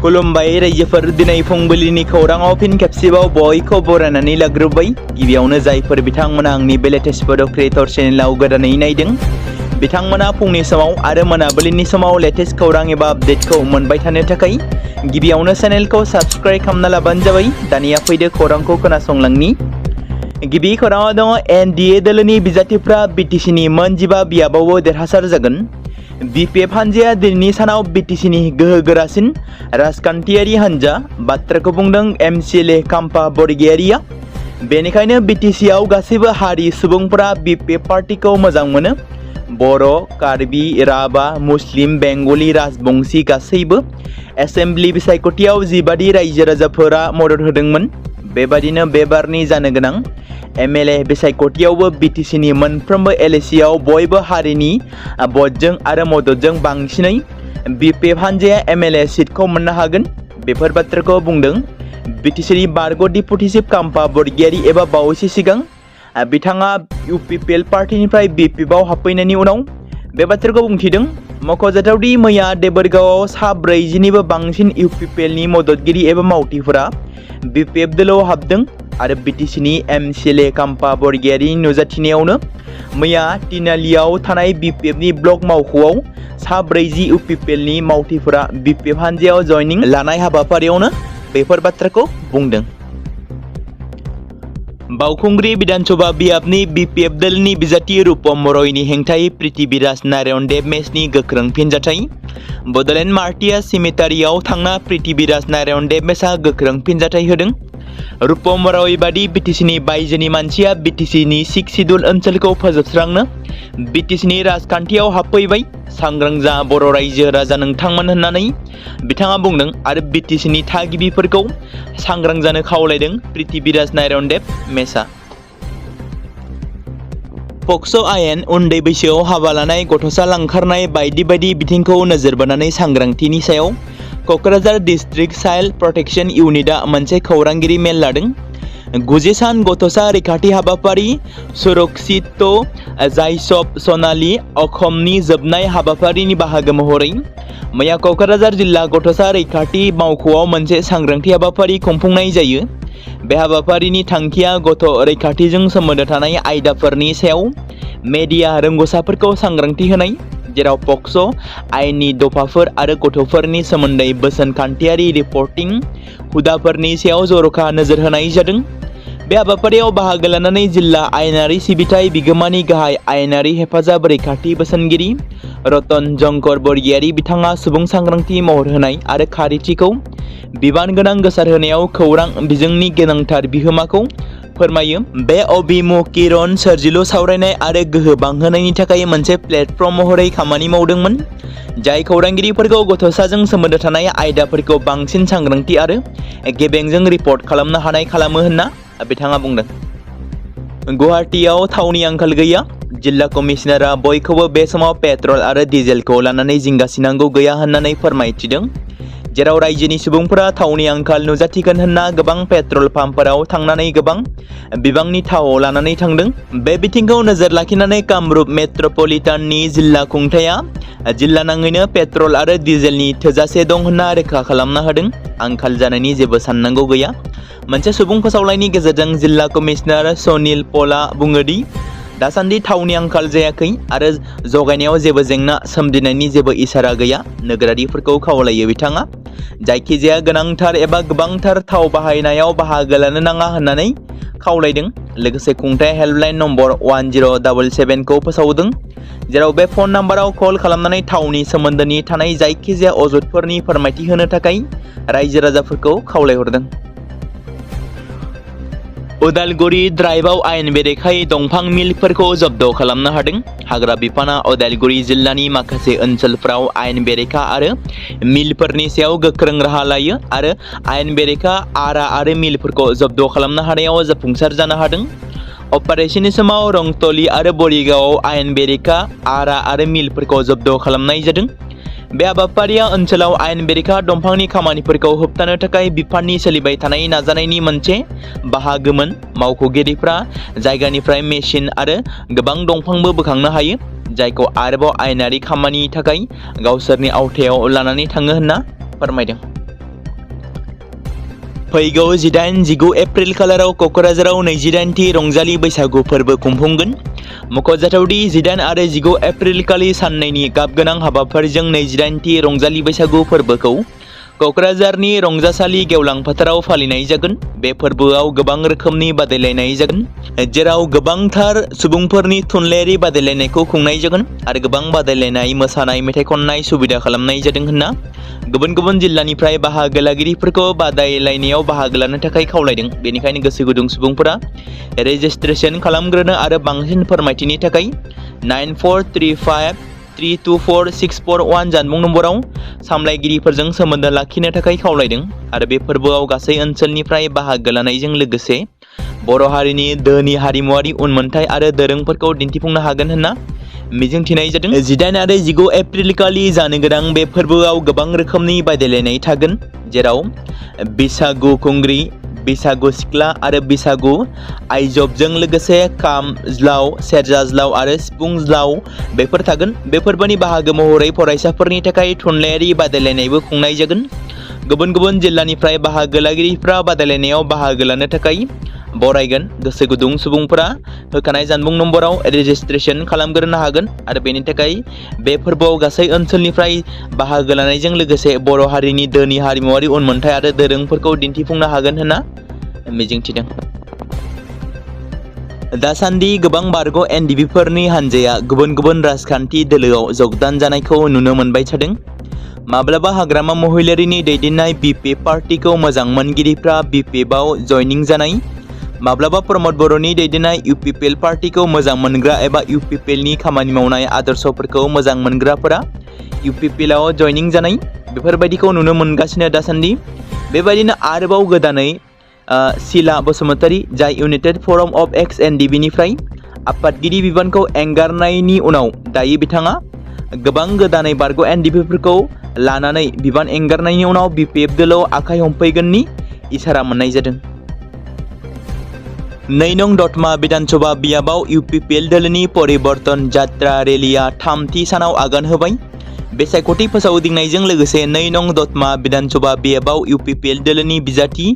खुलुमबाय रायजोफोर दिनै फुंबिलिनि खौराङाव फिन खेबसेबाव बयखौ बरायनानै लाग्रोबाय। गिबियावनो जायफोर बिथांमोना आंनि बे लेटेस्ट बड' क्रिएटर चेनेलाव गोदानै नायदों बिथांमोना फुंनि समाव आरो मोनाबिलिनि समाव लेटेस्ट खौरां एबा आपडेटखौ मोनबाय थानो थाखाय गिबियावनो चेनेलखौ साबस्क्राइब खालामना लाबानो जाबाय। दानिया फैदो खौरांखौ खोनासंलांनि। गिबि खौराङाव दङ एनडिए दोलोनि बिजाथिफ्रा बिटिसिनि मोनजिबा बियाबावबो देरहासार जागोन। बिपिएफ हान्जाया दिनैनि सानाव बिटिसिनि गोहोगोरासिन राजखान्थियारि हान्जा बाथ्राखौ बुंदों एमसिएलए खाम्फा बरगयारिया। बेनिखायनो बिटिसिआव गासैबो हारि सुबुंफोरा बिपिएफ पार्टिखौ मोजां मोनो। बर', कार्बि, राभा, मुस्लिम, बेंगलि, राजबंशी गासैबो एसेम्बलि बिसायख'थियाव जिबादि रायजो राजाफोरा मदद होदोंमोन बेबादिनो बे बारनि जानो गोनां एमएलए बिसायख'थियावबो बिटिसिनि मोनफ्रोमबो एलएसिआव बयबो हारिनि भटजों आरो मददजों बांसिनै बिपिएफ हान्जाया एमएलए सिटखौ मोननो हागोन। बेफोर बाथ्राखौ बुंदों बिटिसिनि बारग' डिपुटिसिभ खाम्फा बरगयारि एबा बावैसो सिगां बिथाङा UPPL पार्टिनिफ्राय बिपिएफआव हाबफैनायनि उनाव बे बाथ्राखौ बुंथिदों। मख'जाथावदि मैया देबोरगावआव सा 40निबो बांसिन UPPLनि मददगिरि एबा मावथिफोरा बिपिएफ दोलोआव हाबदों आरो बिटिसिनि एमसिएलए खाम्फा बरगयारिनि नुजाथिनायावनो मैया तिनालियाव थानाय बिपिएफनि ब्लक मावख'आव सा 40 UPPLनि मावथिफोरा बिपिएफ हान्जायाव जयनिं लानाय हाबाफारियावनो बेफोर बाथ्राखौ बुंदों। बावखुंग्रि विधानसभा बियाबनि बिपिएफ दोलनि बिजाथि रूपम बर'नि हेंथायै पृथ्वीराज नारायण देब मेचनि गोख्रों फिनजाथाय। बड'लेण्ड मार्टियास सिमेटारियाव थांना पृथ्वीराज नारायण देब मेचआ गोख्रों फिनजाथाय होदों। रूपम बर'य बादि बिटिसिनि बायजोनि मानसिया बिटिसिनि 6 सिडुल ओनसोलखौ फोजोबस्रांनो बिटिसिनि राजखान्थियाव हाबफैबाय। सांग्रां जा बर' रायजो राजा नोंथांमोन होननानै बिथाङा बुंदों आरो बिटिसिनि थागिबिफोरखौ सांग्रां जानो खावलायदों पृथ्वीराज नारायण देब मेचआ। पक्स' आयेन उन्दै बैसोआव हाबा लानाय गथ'सा लांखारनाय बायदि बायदि बिथिंखौ नोजोर बोनानै सांग्रांथिनि सायाव क'क्राझार डिस्ट्रिक्ट चाइल्ड प्रटेक्शन इउनिटआ मोनसे खौरांगिरि मेल लादों। 90 सान गथ'सा रैखाथि हाबाफारि सुरक्षित जायसब सनालि अखमनि जोबनाय हाबाफारिनि बाहागो महरै मैया क'क्राझार जिल्ला गथ'सा रैखाथि मावख'आव मोनसे सांग्रांथि हाबाफारि खुंफुंनाय जायो। बे हाबाफारिनि थांखिया गथ' रैखाथिजों सोमोन्दो थानाय आयदाफोरनि सायाव मेडिया रोंग'साफोरखौ सांग्रांथि होनाय, जेराव पक्स' आयेननि दफाफोर आरो गथ'फोरनि सोमोन्दै बोसोनखान्थियारि रिपर्टिं हुदाफोरनि सायाव जर'खा नोजोर होनाय जादों। बे हाबाफारियाव बाहागो लानानै जिल्ला आयेनारि सिबिथाय बिगोमानि गाहाय आयेनारि हेफाजाब रैखाथि बोसोनगिरि रतन जंकर बरगयारि बिथाङा सुबुं सांग्रांथि महर होनाय आरो खारिथिखौ बिबान गोनां गोसारहोनायाव खौरां बिजोंनि गोनांथार बिहोमाखौ फोरमायो। बे अभिमुखीकरण सोरजिलु सावरायनाय आरो गोहो बांहोनायनि थाखाय मोनसे प्लेटफर्म महरै खामानि मावदोंमोन, जाय खौरांगिरिफोरखौ गथ'साजों सोमोन्दो थानाय आयदाफोरखौ बांसिन सांग्रांथि आरो गेबेंजों रिपर्ट खालामनो हानाय खालामो होनना बिथाङा बुंदों। गुवाहाटीआव थावनि आंखाल गैया। जिल्ला कमिशनारआ बयखौबो बे समाव पेट्रल आरो डिजेलखौ लानानै जिंगासिनांगौ गैया होननानै फोरमायथिदों, जेराव रायजोनि सुबुंफोरा थावनि आंखाल नुजाथिगोन होनना गोबां पेट्रल पाम्पफोराव थांनानै गोबां बिबांनि थाव लानानै थांदों। बे बिथिंखौ नोजोर लाखिनानै कामरुप मेट्रपलिटाननि जिल्ला खुंथाया जिल्ला नाङैनो पेट्रल आरो डिजेलनि थोजासे दं होनना रोखा खालामना होदों। आंखाल जानायनि जेबो साननांगौ गैया। मोनसे सुबुं फोसावलायनि गेजेरजों जिल्ला कमिशनार सनिल पलआ बुङोदि दासान्दि थावनि आंखाल जायाखै आरो जगायनायाव जेबो जेंना सोमजिनायनि जेबो इसारा गैया। नोगोरारिफोरखौ खावलायो बिथाङा जायखिजाया गोनांथार एबा गोबांथार थाव बाहायनायाव बाहागो लानो नाङा होननानै खावलायदों। लोगोसे खुंथाया हेल्पलाइन नम्बर 1077 खौ फोसावदों, जेराव बे फन नाम्बाराव कल खालामनानै थावनि सोमोन्दोनि थानाय जायखिजाया अजदफोरनि फोरमायथि होनो थाखाय रायजो राजाफोरखौ खावलायहरदों। उदालगुरि द्राइभआव आयेन बेरेखायै दंफां मिलफोरखौ जब्द खालामनो हादों। हाग्रा बिफाना उदालगुरि जिल्लानि माखासे ओनसोलफ्राव आयेन बेरेखा आरो मिलफोरनि सायाव गोख्रों राहा लायो आरो आयेन बेरेखा आरा आरो मिलफोरखौ जब्द खालामनो हानायाव जाफुंसार जानो हादों। अपारेशननि समाव रंतली आरो बरिगावआव आयेन बेरेखा आरा आरो मिलफोरखौ जब्द खालामनाय जादों। बे हाबाफारिया ओनसोलाव आयेन बेरेखा दंफांनि खामानिफोरखौ होबथानो थाखाय बिफाननि सोलिबाय थानाय नाजानायनि मोनसे बाहागोमोन। मावख'गिरिफ्रा जायगानिफ्राय मेसिन आरो गोबां दंफांबो बोखांनो हायो, जायखौ आरोबाव आयेनारि खामानिनि थाखाय गावसोरनि आवथायाव लानानै थाङो होनना फोरमायदों। फैगौ 18-19 एप्रिल खालाराव क'क्राझाराव 28थि रंजालि बैसागु फोरबो खुंफुंगोन। मख'जाथावदि 18 आरो 19 एप्रिल खालि साननैनि गाबगोनां हाबाफारिजों 28थि रंजालि बैसागु फोरबोखौ क'क्राझारनि रंजासालि गेवलां फोथाराव फालिनाय जागोन। बे फोरबोआव गोबां रोखोमनि बादायलायनाय जागोन, जेराव गोबांथार सुबुंफोरनि थुनलाइयारि बादायलायनायखौ खुंनाय जागोन आरो गोबां बादायलायनाय, मोसानाय, मेथाइ खननाय सुबिदा खालामनाय जादों होनना गुबुन गुबुन जिल्लानिफ्राय बाहागो लागिरिफोरखौ बादायलायनायाव बाहागो लानो थाखाय खावलायदों। बेनिखायनो गोसो गुदुं सुबुंफोरा रेजिस्ट्रेशन खालामग्रोनो आरो बांसिन फोरमायथिनि थाखाय 9435324641 जानबुं नम्बराव सामलायगिरिफोरजों सोमोन्दो लाखिनो थाखाय खावलायदों। आरो बे फोरबोआव गासै ओनसोलनिफ्राय बाहागो लानायजों लोगोसे बर' हारिनि धोनि हारिमुवारि उनमोनथाइ आरो दोरोंफोरखौ दिन्थिफुंनो हागोन होनना मिजिंथिनाय जादों। 18 आरो 19 एप्रिल खालि जानो गोनां बे फोरबोआव गोबां रोखोमनि बादायलायनाय थागोन, जेराव बैसागु खुंग्रि, बैसागु सिख्ला आरो बैसागु आइजबजों लोगोसे खाम ज्लाव, सेरजा ज्लाव आरो सिफुं ज्लाव बेफोर थागोन। बे फोरबोनि बाहागो महरै फरायसाफोरनि थाखाय थुनलाइयारि बादायलायनायबो खुंनाय जागोन। गुबुन गुबुन जिल्लानिफ्राय बाहागो लागिरिफ्रा बादायलायनायाव बाहागो लानो थाखाय बरायगोन। गोसो गुदुं सुबुंफोरा होखानाय जानबुं नम्बराव रेजिस्ट्रेशन खालामग्रोनो हागोन आरो बेनि थाखाय बे फोरबोआव गासै ओनसोलनिफ्राय बाहागो लानायजों लोगोसे बर' हारिनि धोनि हारिमुवारि उनमोनथाइ आरो दोरोंफोरखौ दिन्थिफुंनो हागोन होनना मिजिंथिदों। दासान्दि गोबां बारग' एनडिबिफोरनि हान्जाया गुबुन गुबुन राजखान्थि दोलोआव जगदान जानायखौ नुनो मोनबाय थादों। माब्लाबा हाग्रामा महिलारिनि दैदेननाय बिपिएफ पार्टिखौ मोजां मोनगिरिफ्रा बिपिएफआव जयनिं जानाय, माब्लाबा प्रमद बर'नि दैदेननाय UPPL पार्टिखौ मोजां मोनग्रा एबा UPPLनि खामानि मावनाय आदर्शफोरखौ मोजां मोनग्राफोरा UPPLआव जयनिं जानाय, बेफोरबायदिखौ नुनो मोनगासिनो दासान्दि। बेबायदिनो आरोबाव गोदानै शीला बसुमतारी, जाय इउनाइटेड फराम अफ एक्स एनडिबिनिफ्राय आफादगिरि बिबानखौ एंगारनायनि उनाव दायो बिथाङा गोबां गोदानै बारग' एनडिबिफोरखौ लानानै बिबान एंगारनायनि उनाव बिपिएफ दोलोआव आखाइ हमफैगोननि इसारा मोननाय जादों। 2 नं दतमा बिधानसभा बियाबाव UPPL दोलोनि परिबर्तन जात्रा रेलिया 3थि सानाव आगान होबाय। बे सायख'थि फोसावदिंनायजों लोगोसे 2 नं दतमा बिधानसभा बियाबाव UPPL दोलोनि बिजाथि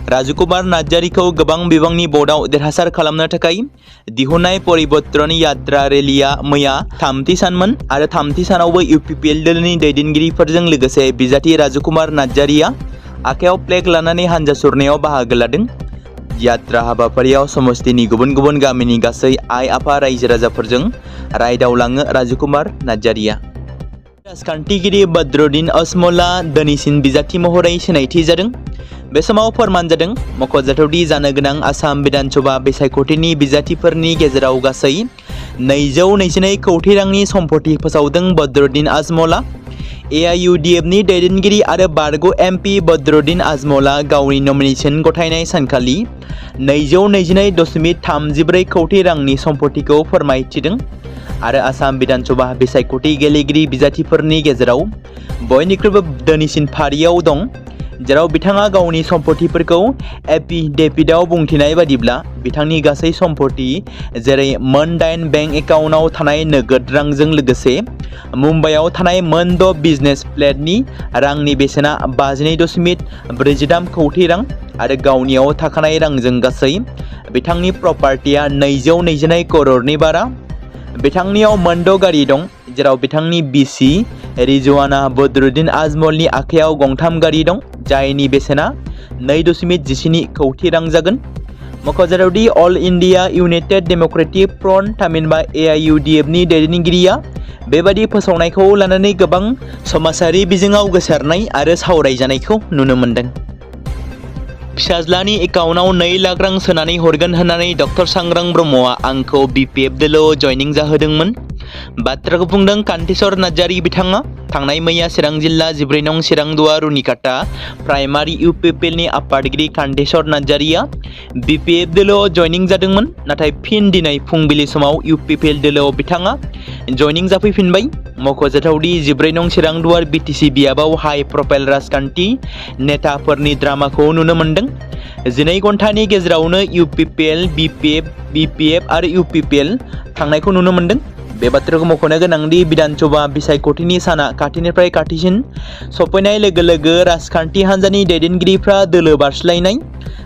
राजकुमार नार्जारिखौ गोबां बिबांनि भटआव देरहासार खालामनो थाखाय दिहुननाय परिबर्तन यात्रा रेलिया मैया 3थि सानमोन आरो 3थि सानावबो UPPL दोलोनि दैदेनगिरिफोरजों लोगोसे बिजाथि राजकुमार नार्जारिया आखायाव प्लेग लानानै हानजा सुरनायाव बाहागो लादों। यात्रा हाबाफारियाव समस्तिनि गुबुन गुबुन गामिनि गासै आइ आफा रायजो राजाफोरजों रायदावलाङो राजकुमार नार्जारिया। राजखान्थिगिरि बद्रुद्दीन अजमलआ धोनिसिन बिजाथि महरै सिनायथि जादों। बे समाव फोरमान जादों। मख'जाथावदि जानो गोनां आसाम बिधानसभा बिसायख'थिनि बिजाथिफोरनि गेजेराव गासै 222 कौटि रांनि सम्पति फोसावदों बद्रुद्दीन आजमलआ। AIUDFनि दैदेनगिरि आरो बारग' MP बद्रुद्दीन आजमलआ गावनि नमिनेशन गथायनाय सानखालि 222.34 कौटि रांनि सम्पतिखौ फोरमायथिदों आरो आसाम बिधानसभा बिसायख'थि गेलेगिरि बिजाथिफोरनि गेजेराव बयनिख्रुइबो धोनिसिन फारियाव दं, जेराव बिथाङा गावनि सम्पतिफोरखौ एफिडेभिटआव बुंथिनाय बादिब्ला बिथांनि गासै सम्पति जेरै मोन 8 बेंक एकाउन्टआव थानाय नोगोद रांजों लोगोसे मुम्बाइआव थानाय मोन 6 बिजनेस फ्लेटनि रांनि बेसेना 52.43 कौटि रां आरो गावनियाव थाखानाय रांजों गासै बिथांनि प्रपार्टिया 222 करोड़नि बारा। बिथांनियाव मोन 6 गारि दं, जेराव बिथांनि बिसि रिजवाना बद्रुद्दीन आजमलनि आखायाव गंथाम गारि दं, जायनि बेसेना 2.17 कौटि रां जागोन। मख'जाथावदि all India United Democratic Front थामहिनबा AIUDFनि दैदेनगिरिया बेबादि फोसावनायखौ लानानै गोबां समाजारि बिजोङाव गोसारनाय आरो सावरायजानायखौ नुनो मोन्दों। फिसाज्लानि एकाउन्टआव 2 लाख रां सोनानै हरगोन होननानै डक्टर सांग्रां ब्रह्मआ आंखौ BPF दोलोआव जयनिं जाहोदोंमोन। बाथ्राखौ बुंदों कान्तेश्वर नार्जारि बिथाङा। थांनाय मैया चिरां जिल्ला 14 नं चिरांदुवा रुनिकाटा प्राइमारि UPPLनि आफादगिरि कान्तेश्वर नार्जारिया BPF दोलोआव जयनिं जादोंमोन, नाथाय फिन दिनै फुंबिलि समाव UPPL दोलोआव बिथाङा जयनिं जाफैफिनबाय। मख'जाथावदि 14 नं चिरांदुवार BTC बियाबाव हाई प्रफाइल राजखान्थि नेताफोरनि ड्रामाखौ नुनो मोन्दों। 12 घन्टानि गेजेरावनो UPPL, BPF आरो UPPL थांनायखौ नुनो मोन्दों। बे बाथ्राखौ मख'नो गोनांदि बिधान सभा बिसायख'थिनि साना खाथिनिफ्राय खाथिसिन सफैनाय लोगो लोगो राजखान्थि हान्जानि दैदेनगिरिफ्रा दोलो बारस्लायनाय,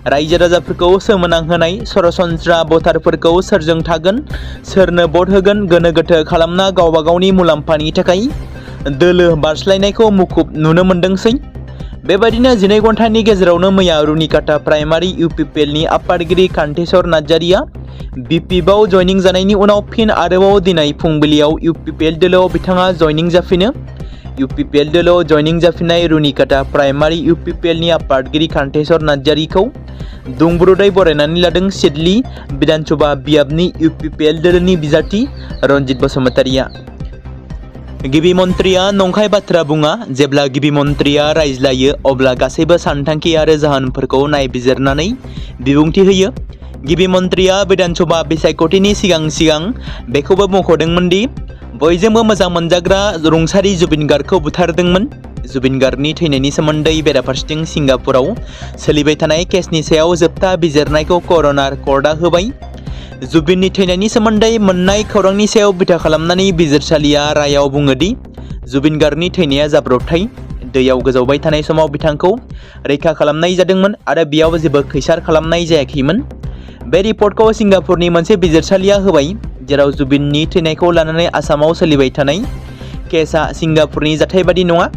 रायजो राजाफोरखौ सोमोनांहोनाय, सरासनस्रा भटारफोरखौ सोरजों थागोन, सोरनो भट होगोन गोनो गोथो खालामना गावबा गावनि मुलाम्फानि थाखाय दोलो बारस्लायनायखौ मुखुब नुनो मोनदोंसै। बेबायदिनो 12 घन्टानि गेजेरावनो मैया रुनिकाटा प्राइमारि UPPL नि आफादगिरि कान्तेश्वर नार्जारिया BPआव जयनिं जानायनि उनाव फिन आरोबाव दिनै फुंबिलियाव UPPL दोलोआव बिथाङा जयनिं जाफिनो। UPPL दोलोआव जयनिं जाफिननाय रुनिकाटा प्राइमारि UPPL नि आफादगिरि कान्तेश्वर नार्जारिखौ दुंब्रुदै बरायनानै लादों सिडली विधानसभा बियाबनि UPPL दोलोनि बिजाथि रनजित बसुमतारिया। गिबि मन्त्रिया नंखाय बाथ्रा बुङा। जेब्ला गिबि मन्त्रिया रायज्लायो अब्ला गासैबो सानथांखि आरो जाहोनफोरखौ नायबिजिरनानै बिबुंथि होयो। गिबि मन्त्रिया विधानसभा बिसायख'थिनि सिगां बेखौबो मख'दोंमोन दि बयजोंबो मोजां मोनजाग्रा रुंसारि जुबिन गार्गखौ बुथारदोंमोन। जुबिन गार्गनि थैनायनि सोमोन्दै बेराफारसेथिं सिंगापुराव सोलिबाय थानाय केसनि सायाव जोबथा बिजिरनायखौ कर'नार कर्टआ होबाय। जुबिननि थैनायनि सोमोन्दै मोननाय खौरांनि सायाव बिथा खालामनानै बिजिरसालिया रायाव बुङो दि जुबिन गार्गनि थैनाया जाब्रबथाय। दैयाव गोजावबाय थानाय समाव बिथांखौ रैखा खालामनाय जादोंमोन आरो बेयाव जेबो खैसार खालामनाय जायाखैमोन। बे रिपर्टखौ सिंगापुरनि मोनसे बिजिरसालिया होबाय, जेराव जुबिननि थैनायखौ लानानै आसामाव सोलिबाय थानाय केसआ सिंगापुरनि जाथाय बादि नङा।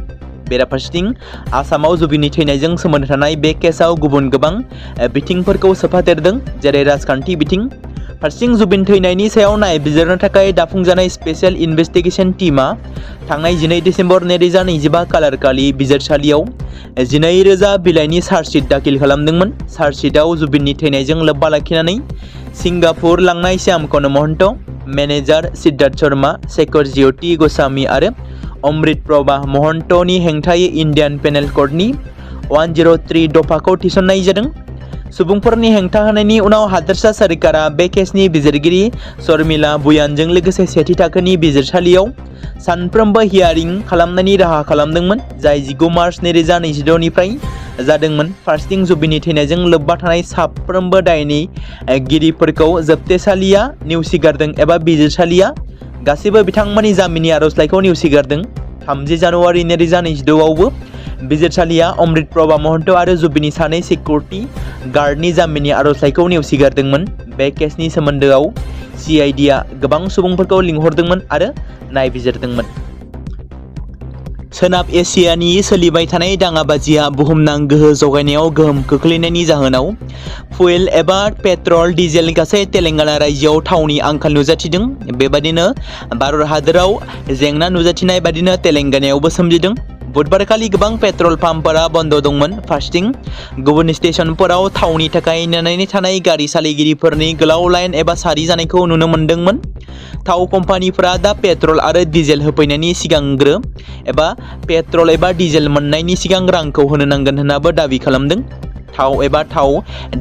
बेराफारसेथिं आसामाव जुबिननि थैनायजों सोमोन्दो थानाय बे केसआव गुबुन गोबां बिथिंफोरखौ सोफादेरदों, जेरै राजखान्थि बिथिं। फारसेथिं जुबिन थैनायनि सायाव नायबिजिरनो थाखाय दाफुंजानाय स्पेशल इनभेस्टिगेशन टीमआ थांनाय 12 दिसेम्बर 2025 खालारखालि बिजिरसालियाव 12,000 बिलाइनि चार्जशीट दाखिल खालामदोंमोन। चार्जशीटआव जुबिननि थैनायजों लोब्बा लाखिनानै सिंगापुर लांनाय श्यामकन महन्त, मेनेजार सिद्धार्थ शर्मा, शेखर ज्योति गोस्वामी आरो अमृत प्रभा महन्तनि हेंथायै इन्डियान पेनेल कर्डनि 103 दफाखौ थिसननाय जादों। सुबुंफोरनि हेंथा होनायनि उनाव हादोरसा सोरखारा बे केसनि बिजिरगिरि शर्मिला भुयानजों लोगोसे सेथि थाखोनि बिजिरसालियाव सानफ्रोमबो हियारिं खालामनायनि राहा खालामदोंमोन, जाय 19 मार्च 2026 निफ्राय जादोंमोन। फारसेथिं जुबिननि थैनायजों लोब्बा थानाय साफ्रोमबो दायनिगिरिफोरखौ जोबथेसालिया नेवसिगारदों एबा बिजिरसालिया गासैबो बिथांमोननि जामिननि आर'जलाइखौ नेवसिगारदों। 30 जानुवारि 2026 आवबो बिजिरसालिया अमृत प्रभा महन्त आरो जुबिननि सानै सिकिउरिटि गार्डनि जामिननि आर'जलाइखौ नेवसिगारदोंमोन। बे केसनि सोमोन्दोआव CIDआ गोबां सुबुंफोरखौ लिंहरदोंमोन आरो नायबिजिरदोंमोन। सोनाब एसियानि सोलिबाय थानाय दाङाबाजिया बुहुमनां गोहो जगायनायाव गोहोम खोख्लैनायनि जाहोनाव फुएल एबा पेट्रल डिजेल गासै तेलेंगाना रायजोआव थावनि आंखाल नुजाथिदों। बेबादिनो भारत हादोराव जेंना नुजाथिनाय बादिनो तेलेंगानायावबो सोमजिदों। बुधबारखालि गोबां पेट्रल पाम्पफोरा बन्द दंमोन। फारसेथिं गुबुन स्टेशनफोराव थावनि थाखाय नेनानै थानाय गारि सालायगिरिफोरनि गोलाव लाइन एबा सारि जानायखौ नुनो मोनदोंमोन। थाव कम्पानिफोरा दा पेट्रल आरो डिजेल होफैनायनि सिगांग्रो एबा पेट्रल एबा डिजेल मोननायनि सिगां रांखौ होनो नांगोन होननाबो दाबि खालामदों। थाव एबा थाव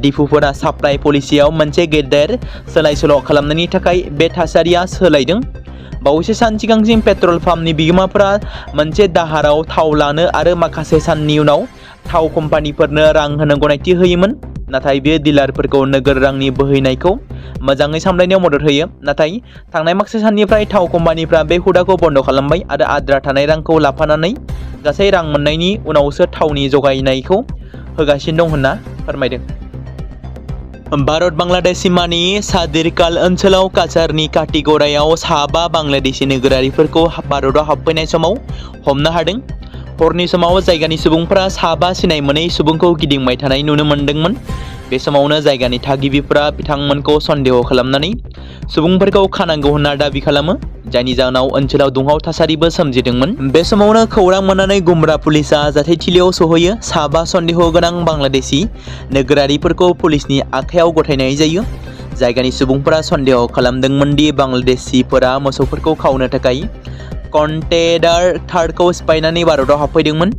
डिपुफोरा साप्लाइ पलिसियाव मोनसे गेदेर सोलाय-सोल' खालामनायनि थाखाय बे थासारिया सोलायदों। बावैसो सान सिगांसिम पेट्रल पाम्पनि बिगोमाफोरा मोनसे दाहाराव थाव लानो आरो माखासे साननि उनाव थाव कम्पानिफोरनो रां होनो गनायथि होयोमोन। नाथाय बेयो डिलारफोरखौ नोगोर रांनि बोहैनायखौ मोजाङै सामलायनायाव मदद होयो। नाथाय थांनाय माखासे साननिफ्राय थाव कम्पानिफ्रा बे हुदाखौ बन्द खालामबाय आरो आद्रा थानाय रांखौ लाफानानै गासै रां मोननायनि उनावसो थावनि जगायनायखौ होगासिनो दं होनना फोरमायदों। भारत बांलादेश सीमानि सादिरकाल ओनसोलाव काचारनि काटिगड़ायाव 5 बांलादेशी नोगोरारिफोरखौ भारतआव हाबफैनाय समाव हमनो हादों। हरनि समाव जायगानि सुबुंफोरा 5 सिनाय मोनै सुबुंखौ गिदिंबाय थानाय नुनो मोनदोंमोन। बे समावनो जायगानि थागिबिफोरा बिथांमोनखौ सन्देह खालामनानै सुबुंफोरखौ खानांगौ होनना दाबि खालामो, जायनि जाहोनाव ओनसोलाव दुंहाव थासारिबो सोमजिदोंमोन। बे समावनो खौरां मोननानै गुमरा पुलिसआ जाथायथिलियाव सहैयो। 5 सन्देह गोनां बांलादेशी नोगोरारिफोरखौ पुलिसनि आखायाव गथायनाय जायो। जायगानि सुबुंफोरा सन्देह खालामदोंमोन दि बांलादेशीफोरा मोसौफोरखौ खावनो थाखाय कन्टेनार थारखौ सिफायनानै भारतआव हाबफैदोंमोन।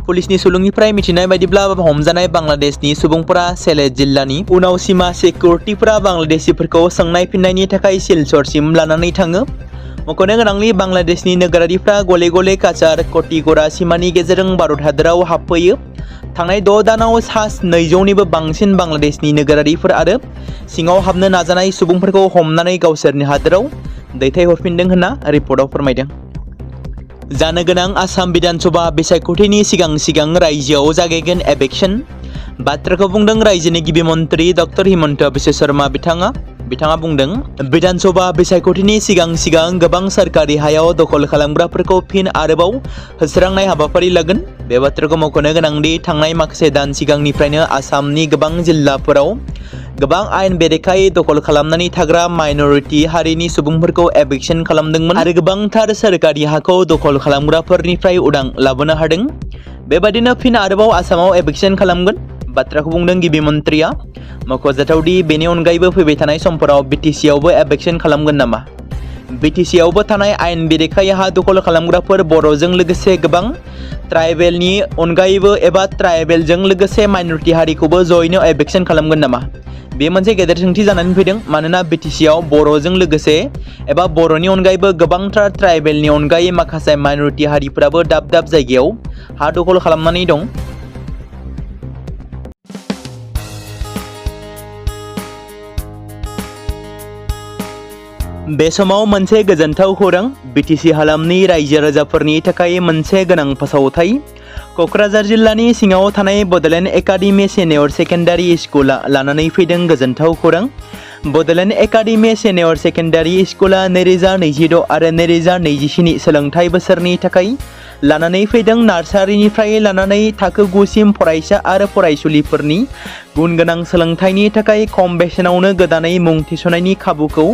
पुलिसनि सुलुंनिफ्राय मिथिनाय बायदिब्ला हमजानाय बांलादेशनि सुबुंफोरा सेलेट जिल्लानि उनाव सीमा सिकिउरिटिफोरा बांलादेशीफोरखौ सोंनाय फिननायनि थाखाय सिलचरसिम लानानै थाङो। मख'नो गोनांदि बांलादेशनि नोगोरारिफ्रा गले गले काचार कटिगड़ा सीमानि गेजेरजों भारत हादोराव हाबफैयो। थांनाय 6 दानाव सा 200निबो बांसिन बांलादेशनि नोगोरारिफोर आरो सिङाव हाबनो नाजानाय सुबुंफोरखौ हमनानै गावसोरनि हादोराव दैथायहरफिनदों होनना रिपर्टआव फोरमायदों। जानो गोनां आसाम बिधानसभा बिसायख'थिनि सिगां रायजोआव जागायगोन एभिक्शन। बाथ्राखौ बुंदों रायजोनि गिबि मन्त्रि डक्टर हिमन्त बिश्व शर्मा बिथाङा बुंदों बिधानसभा बिसायख'थिनि सिगां गोबां सरकारि हायाव दखल खालामग्राफोरखौ फिन आरोबाव होस्रांनाय हाबाफारि लागोन। बे बाथ्राखौ मख'नो गोनांदि थांनाय माखासे दान सिगांनिफ्रायनो आसामनि गोबां जिल्लाफोराव गोबां आयेन बेरेखायै दखल खालामनानै थाग्रा माइनरिटि हारिनि सुबुंफोरखौ एभिक्शन खालामदोंमोन आरो गोबांथार सोरखारि हाखौ दखल खालामग्राफोरनिफ्राय उदां लाबोनो हादों। बेबादिनो फिन आरोबाव आसामाव एभिक्शन खालामगोन। बाथ्राखौ बुंदों गिबि मन्त्रिया। मख'जाथावदि बेनि अनगायैबो फैबाय थानाय समफोराव बिटिसिआवबो एभिक्शन खालामगोन नामा? बिटिसिआवबो थानाय आयेन बेरेखायै हा दखल खालामग्राफोर बर'जों लोगोसे गोबां ट्राइबेलनि अनगायैबो एबा ट्राइबेलजों लोगोसे माइनरिटि हारिखौबो जयैनो एभिक्शन खालामगोन नामा? बे मोनसे गेदेर सोंथि जानानै फैदों। मानोना बिटिसिआव बर'जों लोगोसे एबा बर'नि अनगायैबो गोबांथार ट्राइबेलनि अनगायै माखासे माइनरिटि हारिफोराबो दाब जायगायाव हा दखल खालामनानै दं। बे समाव मोनसे गोजोनथाव खौरां। बिटिसि हालामनि रायजो राजाफोरनि थाखाय मोनसे गोनां फोसावथाय। क'क्राझार जिल्लानि सिङाव थानाय बड'लेण्ड एकाडेमि सिनियर सेकेन्डारि स्कुला लानानै फैदों गोजोनथाव खौरां। बड'लेण्ड एकाडेमि सिनियर सेकेन्डारि स्कुला 2026 आरो 2027 सोलोंथाइ बोसोरनि थाखाय लानानै फैदों नार्सारिनिफ्राय लानानै थाखो 9 सिम फरायसा आरो फरायसुलिफोरनि गुन गोनां सोलोंथाइनि थाखाय खम बेसेनावनो गोदानै मुं थिसननायनि खाबुखौ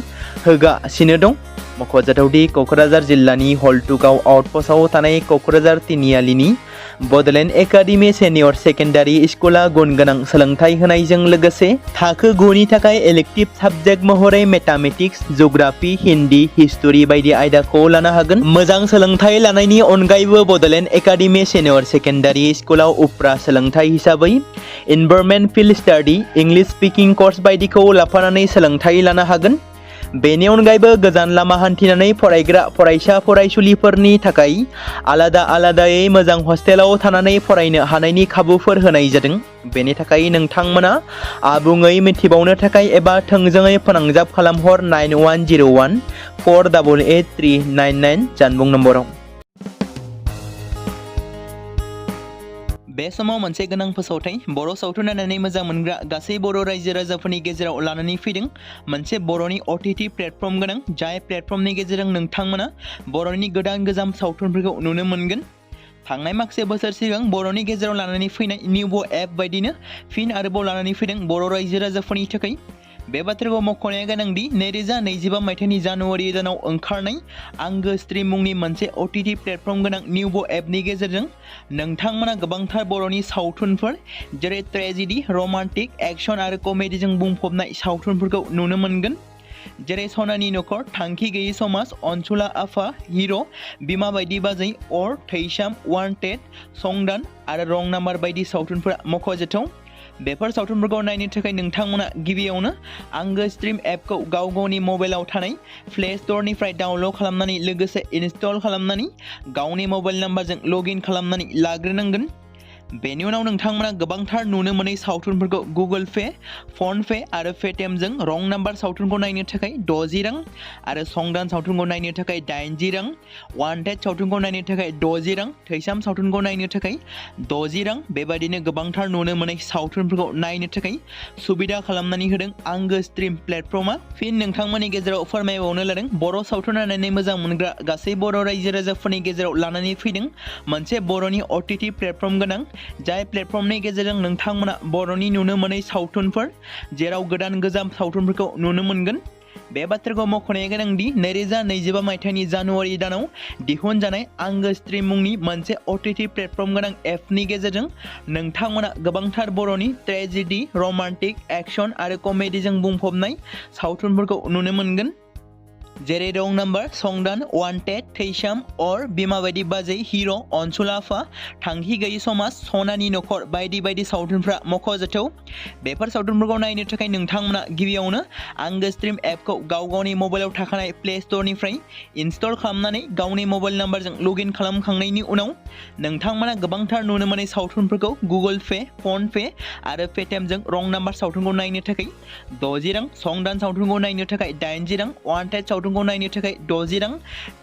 होगासिनो दं। मख'जाथावदि क'क्राझार जिल्लानि हल्टुगाव आउटपस्टआव थानाय क'क्राझार तिनिआलिनि बड'लेण्ड एकाडेमि सिनियर सेकेन्डारि स्कुला गुन गोनां सोलोंथाइ होनायजों लोगोसे थाखो 9 नि थाखाय इलेक्टिभ साबजेक्ट महरै मेथामेटिक्स, जिअ'ग्राफि, हिन्दी, हिस्टरि बायदि आयदाखौ लानो हागोन। मोजां सोलोंथाइ लानायनि अनगायैबो बड'लेण्ड एकाडेमि सिनियर सेकेन्डारि स्कुलाव उफ्रा सोलोंथाइ हिसाबै environment field study, English speaking course बायदिखौ लाफानानै सोलोंथाइ लानो हागोन। बेनि अनगायैबो गोजान लामा हान्थिनानै फरायग्रा फरायसा फरायसुलिफोरनि थाखाय आलादायै मोजां हस्टेलाव थानानै फरायनो हानायनि खाबुफोर होनाय जादों। बेनि थाखाय नोंथांमोना आबुङै मिथिबावनो थाखाय एबा थोंजोङै फोनांजाब खालामहर 9101 488 399 जानबुं नम्बराव। बे समाव मोनसे गोनां फोसावथाय। बर' सावथुन नायनानै मोजां मोनग्रा गासै बर' रायजो राजाफोरनि गेजेराव लानानै फैदों मोनसे बर'नि OTT प्लेटफर्म गोनां, जाय प्लेटफर्मनि गेजेरजों नोंथांमोना बर'नि गोजाम सावथुनफोरखौ नुनो मोनगोन। थांनाय माखासे बोसोर सिगां बर'नि गेजेराव लानानै फैनाय निउबो एप बायदिनो फिन आरोबाव लानानै फैदों बर' रायजो राजाफोरनि थाखाय। बे बाथ्राखौ मख'नाया गोनांदि 2025 मायथाइनि जानुवारि दानाव ओंखारनाय आंगो स्ट्रिम मुंनि मोनसे OTT प्लेटफर्म गोनां निउबो एपनि गेजेरजों नोंथांमोना गोबांथार बर'नि सावथुनफोर जेरै ट्रेजेडि, रमान्टिक, एक्शन आरो कमेडिजों बुंफबनाय सावथुनफोरखौ नुनो मोनगोन। जेरै सनानि नखर, थांखि गैयै समाज, अनसुला आफा, हिर', बिमा बायदि बाजै, अर, थैसाम, वान्टेड, संदान आरो रं नाम्बार बायदि सावथुनफोरा मख'जाथाव। बेफोर सावथुनफोरखौ नायनो थाखाय नोंथांमोना गिबियावनो आंगो स्ट्रिम एपखौ गावनि मबाइलाव थानाय प्ले स्ट'रनिफ्राय डाउनल'ड खालामनानै लोगोसे इनस्टल खालामनानै गावनि मबाइल नाम्बारजों लगइन खालामनानै लाग्रोनांगोन। बेनि उनाव नोंथांमोना गोबांथार नुनो मोनै सावथुनफोरखौ गुगोल पे, फन पे आरो पेटिएमजों रं नाम्बार सावथुनखौ नायनो थाखाय 60 रां आरो संदान सावथुनखौ नायनो थाखाय 80 रां, वान्टेड सावथुनखौ नायनो थाखाय 60 रां, थैसाम सावथुनखौ नायनो थाखाय 60 रां बेबादिनो गोबांथार नुनो मोनै सावथुनफोरखौ नायनो थाखाय सुबिदा खालामनानै होदों आंगो स्ट्रिम प्लेटफर्मा। फिन नोंथांमोननि गेजेराव फोरमायबावनो लादों बर' सावथुन नायनानै मोजां मोनग्रा गासै बर' रायजो राजाफोरनि गेजेराव लानानै फैदों मोनसे बर'नि OTT प्लेटफर्म गोनां, जाय प्लेटफर्मनि गेजेरजों नोंथांमोना बर'नि नुनो मोनै सावथुनफोर जेराव गोजाम सावथुनफोरखौ नुनो मोनगोन। बे बाथ्राखौ मख'नाया गोनांदि 2025 मायथाइनि जानुवारि दानाव दिहुनजानाय आंगो स्ट्रिम मुंनि मोनसे OTT प्लेटफर्म गोनां एपनि गेजेरजों नोंथांमोना गोबांथार बर'नि ट्रेजेडि, रमान्टिक, एक्शन आरो कमेडिजों बुंफबनाय सावथुनफोरखौ नुनो मोनगोन। जेरै रं नाम्बार, संदान, वान्टेड, थैसाम, अर, बिमा बायदि बाजै, हिर', अनसुला आफा, थांखि गैयै समाज, सनानि नखर बायदि सावथुनफ्रा मख'जाथाव। बेफोर सावथुनफोरखौ नायनो थाखाय नोंथांमोना गिबियावनो आंगो स्ट्रिम एपखौ गावनि मबाइलाव थाखानाय प्ले स्ट'रनिफ्राय इनस्टल खालामनानै गावनि मबाइल नाम्बारजों लगइन खालामखांनायनि उनाव नोंथांमोना गोबांथार नुनो मोनै सावथुनफोरखौ गुगोल पे, फन पे आरो पेटिएमजों रं नाम्बार सावथुनखौ नायनो थाखाय 60 रां, संदान सावथुनखौ नायनो थाखाय 80 रां, वान्टेड सावथुन सावथुनखौ नायनो थाखाय 60 रां,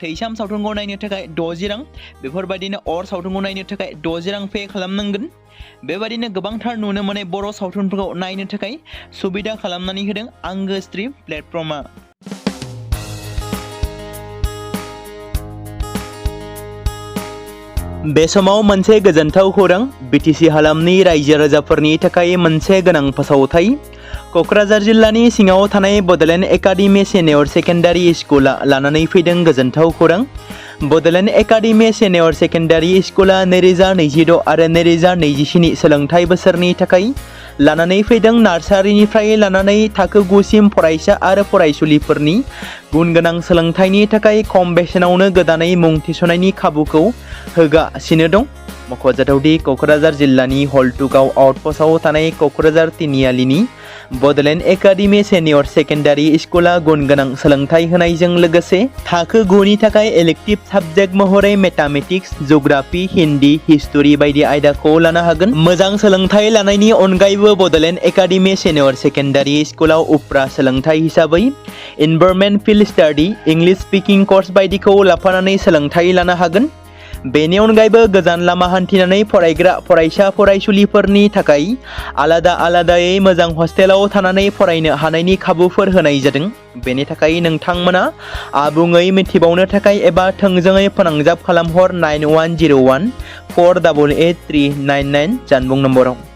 थैसाम सावथुनखौ नायनो थाखाय 60 रां, बेफोरबायदिनो अर सावथुनखौ नायनो थाखाय 60 रां पे खालामनांगोन। बेबायदिनो गोबांथार नुनो मोननाय बर' सावथुनफोरखौ नायनो थाखाय सुबिदा खालामनानै होदों आंगो स्ट्रिम प्लेटफर्मा। बे समाव मोनसे गोजोनथाव खौरां, बिटिसि हालामनि रायजो राजाफोरनि थाखाय मोनसे गोनां फोसावथाय। क'क्राझार जिल्लानि सिङाव थानाय बड'लेण्ड एकाडेमि सिनियर सेकेन्डारि स्कुला लानानै फैदों गोजोनथाव खौरां। बड'लेण्ड एकाडेमि सिनियर सेकेन्डारि स्कुला 2026 आरो 2027 सोलोंथाइ बोसोरनि थाखाय लानानै फैदों नार्सारिनिफ्राय लानानै थाखो 9 सिम फरायसा आरो फरायसुलिफोरनि गुन गोनां सोलोंथाइनि थाखाय खम बेसेनावनो गोदानै मुं थिसननायनि खाबुखौ होगासिनो दं। मख'जाथावदि क'क्राझार जिल्लानि हल्टुगाव आउटपस्टआव थानाय क'क्राझार तिनिआलिनि बड'लेण्ड एकाडेमि सिनियर सेकेन्डारि स्कुला गुन गोनां सोलोंथाइ होनायजों लोगोसे थाखो 9 नि थाखाय इलेक्टिभ साबजेक्ट महरै मेथामेटिक्स, जिअ'ग्राफि, हिन्दी, हिस्टरि बायदि आयदाखौ लानो हागोन। मोजां सोलोंथाइ लानायनि अनगायैबो बड'लेण्ड एकाडेमि सिनियर सेकेन्डारि स्कुलाव उफ्रा सोलोंथाइ हिसाबै environment field study, English speaking course बायदिखौ लाफानानै सोलोंथाइ लानो हागोन। बेनि अनगायैबो गोजान लामा हान्थिनानै फरायग्रा फरायसा फरायसुलिफोरनि थाखाय आलादा आलादायै मोजां हस्टेलाव थानानै फरायनो हानायनि खाबुफोर होनाय जादों। बेनि थाखाय नोंथांमोना आबुङै मिथिबावनो थाखाय एबा थोंजोङै फोनांजाब खालामहर 9101 488 399 जानबुं नम्बराव।